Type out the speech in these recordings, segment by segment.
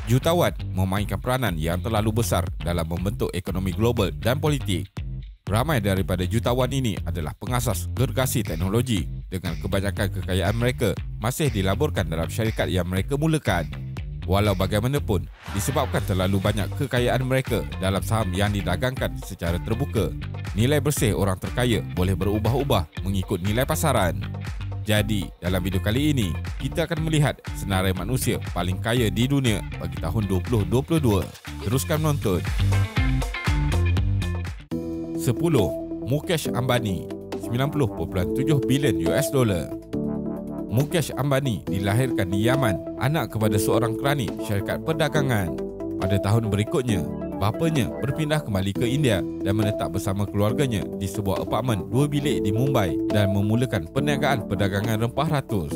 Jutawan memainkan peranan yang terlalu besar dalam membentuk ekonomi global dan politik. Ramai daripada jutawan ini adalah pengasas gergasi teknologi dengan kebanyakan kekayaan mereka masih dilaburkan dalam syarikat yang mereka mulakan. Walau bagaimanapun, disebabkan terlalu banyak kekayaan mereka dalam saham yang didagangkan secara terbuka, nilai bersih orang terkaya boleh berubah-ubah mengikut nilai pasaran. Jadi, dalam video kali ini, kita akan melihat senarai manusia paling kaya di dunia bagi tahun 2022. Teruskan menonton. 10. Mukesh Ambani, 90.7 bilion US dollar. Mukesh Ambani dilahirkan di Yaman, anak kepada seorang kerani syarikat perdagangan. Pada tahun berikutnya, bapanya berpindah kembali ke India dan menetap bersama keluarganya di sebuah apartmen 2 bilik di Mumbai dan memulakan perniagaan perdagangan rempah ratus.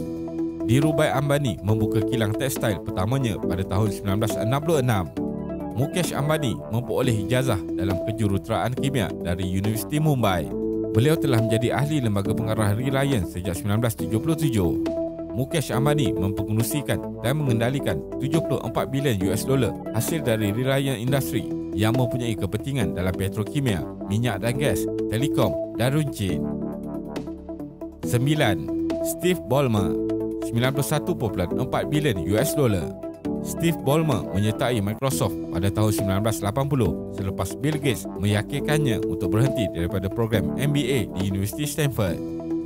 Dhirubhai Ambani membuka kilang tekstil pertamanya pada tahun 1966. Mukesh Ambani memperoleh ijazah dalam kejuruteraan kimia dari Universiti Mumbai. Beliau telah menjadi ahli lembaga pengarah Reliance sejak 1977. Mukesh Ambani mempengerusikan dan mengendalikan 74 bilion US dollar hasil dari Reliance Industry yang mempunyai kepentingan dalam petrokimia, minyak dan gas, telekom dan runcit. 9. Steve Ballmer, 91.4 bilion US dollar. Steve Ballmer menyertai Microsoft pada tahun 1980 selepas Bill Gates meyakinkannya untuk berhenti daripada program MBA di Universiti Stanford.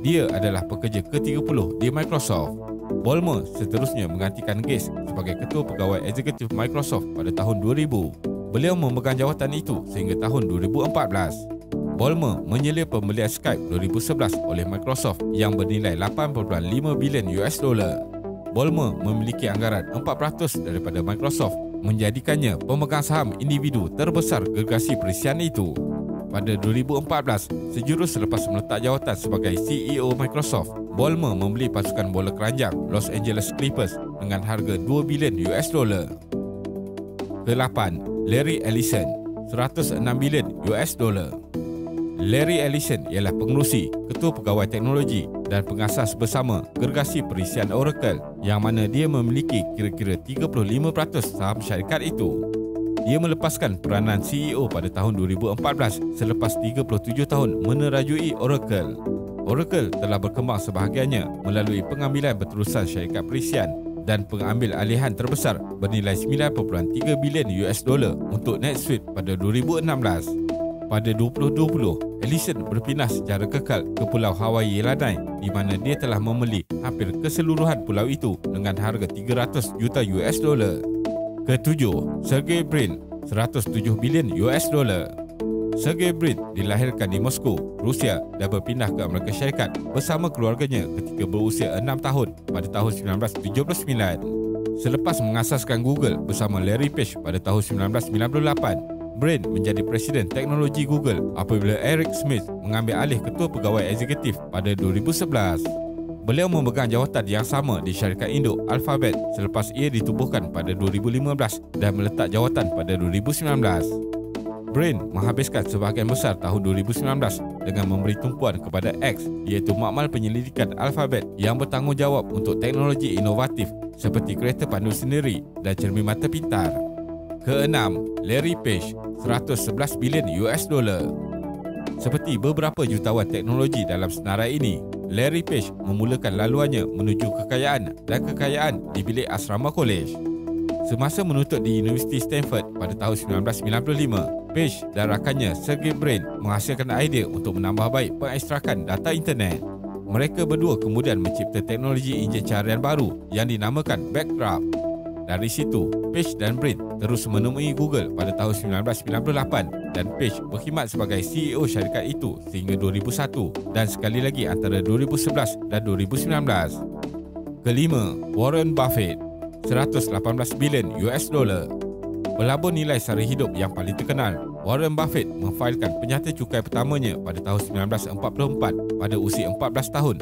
Dia adalah pekerja ke-30 di Microsoft. Ballmer seterusnya menggantikan Gates sebagai ketua pegawai eksekutif Microsoft pada tahun 2000. Beliau memegang jawatan itu sehingga tahun 2014. Ballmer menyela pembelian Skype 2011 oleh Microsoft yang bernilai 8.5 bilion US dollar. Ballmer memiliki anggaran 4% daripada Microsoft, menjadikannya pemegang saham individu terbesar gergasi perisian itu. Pada 2014, sejurus selepas meletak jawatan sebagai CEO Microsoft, Ballmer membeli pasukan bola keranjang Los Angeles Clippers dengan harga 2 bilion US dollar. Ke-8. Larry Ellison, 106 bilion US dollar. Larry Ellison ialah pengerusi, ketua pegawai teknologi dan pengasas bersama gergasi perisian Oracle yang mana dia memiliki kira-kira 35% saham syarikat itu. Dia melepaskan peranan CEO pada tahun 2014 selepas 37 tahun menerajui Oracle. Oracle telah berkembang sebahagiannya melalui pengambilan berterusan syarikat perisian dan pengambil alihan terbesar bernilai 9.3 bilion US dollar untuk NetSuite pada 2016. Pada 2020, Ellison berpindah secara kekal ke Pulau Hawaii Lanai di mana dia telah membeli hampir keseluruhan pulau itu dengan harga 300 juta US dollar. Ke-7. Sergey Brin, 107 bilion US dollar. Sergey Brin dilahirkan di Moskow, Rusia dan berpindah ke Amerika Syarikat bersama keluarganya ketika berusia 6 tahun pada tahun 1979. Selepas mengasaskan Google bersama Larry Page pada tahun 1998, Brin menjadi Presiden Teknologi Google apabila Eric Schmidt mengambil alih ketua pegawai eksekutif pada 2011. Beliau memegang jawatan yang sama di syarikat induk Alphabet selepas ia ditubuhkan pada 2015 dan meletak jawatan pada 2019. Brin menghabiskan sebahagian besar tahun 2019 dengan memberi tumpuan kepada X iaitu makmal penyelidikan Alphabet yang bertanggungjawab untuk teknologi inovatif seperti kereta pandu sendiri dan cermin mata pintar. Ke-6. Larry Page, 111 bilion US dollar. Seperti beberapa jutawan teknologi dalam senarai ini, Larry Page memulakan laluannya menuju kekayaan dan kekayaan di bilik asrama kolej. Semasa menuntut di Universiti Stanford pada tahun 1995, Page dan rakannya Sergey Brin menghasilkan idea untuk menambah baik pengekstrakan data internet. Mereka berdua kemudian mencipta teknologi enjin carian baru yang dinamakan Backdraft. Dari situ, Page dan Brin terus menemui Google pada tahun 1998 dan Page berkhidmat sebagai CEO syarikat itu sehingga 2001 dan sekali lagi antara 2011 dan 2019. Ke-5. Warren Buffett, 118 bilion US dollar. Pelabur nilai sara hidup yang paling terkenal, Warren Buffett memfailkan penyata cukai pertamanya pada tahun 1944 pada usia 14 tahun.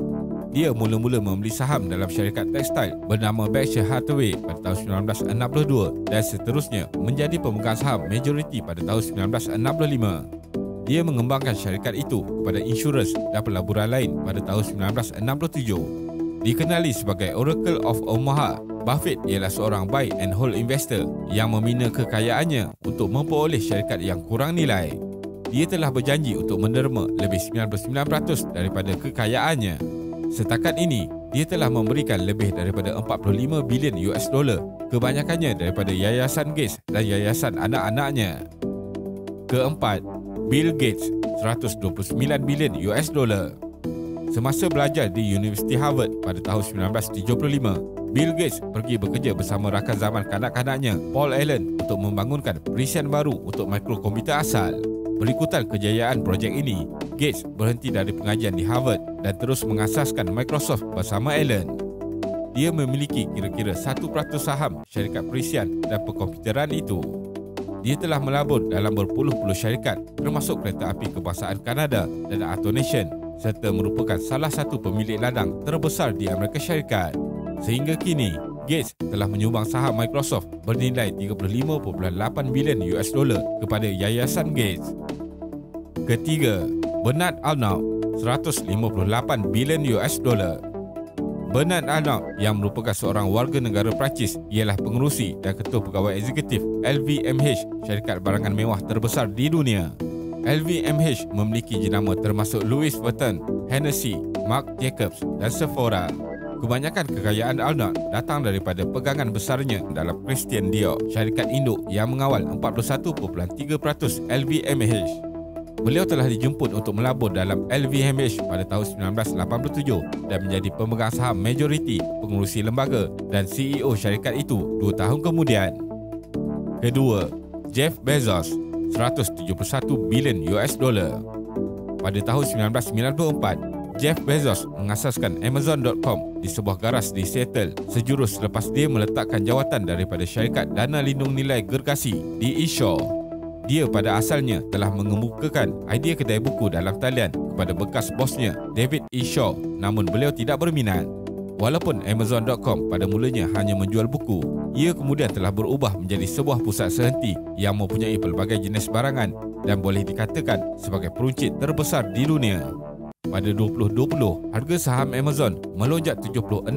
Dia mula-mula membeli saham dalam syarikat tekstil bernama Berkshire Hathaway pada tahun 1962 dan seterusnya menjadi pemegang saham majoriti pada tahun 1965. Dia mengembangkan syarikat itu kepada insurans dan pelaburan lain pada tahun 1967. Dikenali sebagai Oracle of Omaha, Buffett ialah seorang buy and hold investor yang membina kekayaannya untuk memperoleh syarikat yang kurang nilai. Dia telah berjanji untuk menderma lebih 99% daripada kekayaannya. Setakat ini, dia telah memberikan lebih daripada 45 bilion US dollar, kebanyakannya daripada Yayasan Gates dan yayasan anak-anaknya. Keempat, Bill Gates, 129 bilion US dollar. Semasa belajar di Universiti Harvard pada tahun 1975, Bill Gates pergi bekerja bersama rakan zaman kanak-kanaknya, Paul Allen, untuk membangunkan perisian baru untuk mikrokomputer asal. Berikutan kejayaan projek ini, Gates berhenti dari pengajian di Harvard dan terus mengasaskan Microsoft bersama Allen. Dia memiliki kira-kira 1% saham syarikat perisian dan perkomputeran itu. Dia telah melabur dalam berpuluh-puluh syarikat termasuk kereta api kebangsaan Kanada dan AutoNation serta merupakan salah satu pemilik ladang terbesar di Amerika Syarikat. Sehingga kini, Gates telah menyumbang saham Microsoft bernilai 35.8 bilion US dollar kepada Yayasan Gates. Ketiga, Bernard Arnault, 158 bilion US dollar. Bernard Arnault yang merupakan seorang warga negara Perancis ialah pengerusi dan ketua pegawai eksekutif LVMH, syarikat barangan mewah terbesar di dunia. LVMH memiliki jenama termasuk Louis Vuitton, Hennessy, Marc Jacobs dan Sephora. Kebanyakan kekayaan Arnault datang daripada pegangan besarnya dalam Christian Dior, syarikat induk yang mengawal 41.3% LVMH. Beliau telah dijemput untuk melabur dalam LVMH pada tahun 1987 dan menjadi pemegang saham majoriti, pengurusi lembaga dan CEO syarikat itu 2 tahun kemudian. Kedua, Jeff Bezos, 171 bilion US dollar. Pada tahun 1994, Jeff Bezos mengasaskan Amazon.com di sebuah garas di Seattle sejurus selepas dia meletakkan jawatan daripada syarikat dana lindung nilai gergasi di East-Shore. Dia pada asalnya telah mengemukakan idea kedai buku dalam talian kepada bekas bosnya David E. Shaw, namun beliau tidak berminat. Walaupun Amazon.com pada mulanya hanya menjual buku, ia kemudian telah berubah menjadi sebuah pusat sehenti yang mempunyai pelbagai jenis barangan dan boleh dikatakan sebagai peruncit terbesar di dunia. Pada 2020, harga saham Amazon melonjak 76%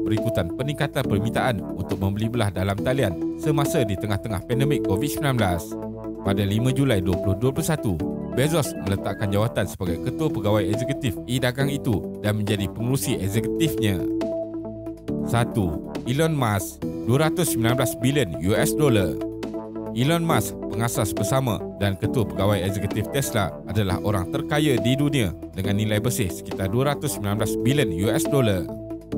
berikutan peningkatan permintaan untuk membeli belah dalam talian semasa di tengah-tengah pandemik COVID-19. Pada 5 Julai 2021, Bezos meletakkan jawatan sebagai ketua pegawai eksekutif e-dagang itu dan menjadi pengerusi eksekutifnya. 1. Elon Musk, 219 bilion US dollar. Elon Musk, pengasas bersama dan ketua pegawai eksekutif Tesla, adalah orang terkaya di dunia dengan nilai bersih sekitar 219 bilion US dollar.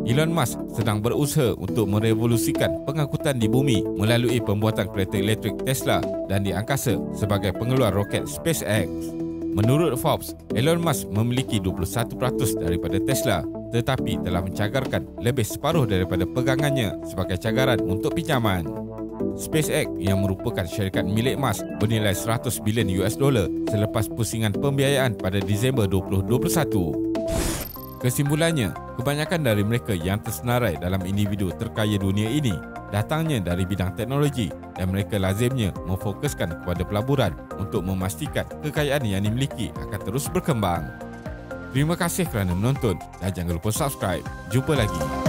Elon Musk sedang berusaha untuk merevolusikan pengangkutan di bumi melalui pembuatan kereta elektrik Tesla dan di angkasa sebagai pengeluar roket SpaceX. Menurut Forbes, Elon Musk memiliki 21% daripada Tesla tetapi telah mencagarkan lebih separuh daripada pegangannya sebagai cagaran untuk pinjaman. SpaceX yang merupakan syarikat milik Musk bernilai 100 bilion US dollar selepas pusingan pembiayaan pada Disember 2021. Kesimpulannya, kebanyakan dari mereka yang tersenarai dalam individu terkaya dunia ini datangnya dari bidang teknologi dan mereka lazimnya memfokuskan kepada pelaburan untuk memastikan kekayaan yang dimiliki akan terus berkembang. Terima kasih kerana menonton dan jangan lupa subscribe. Jumpa lagi.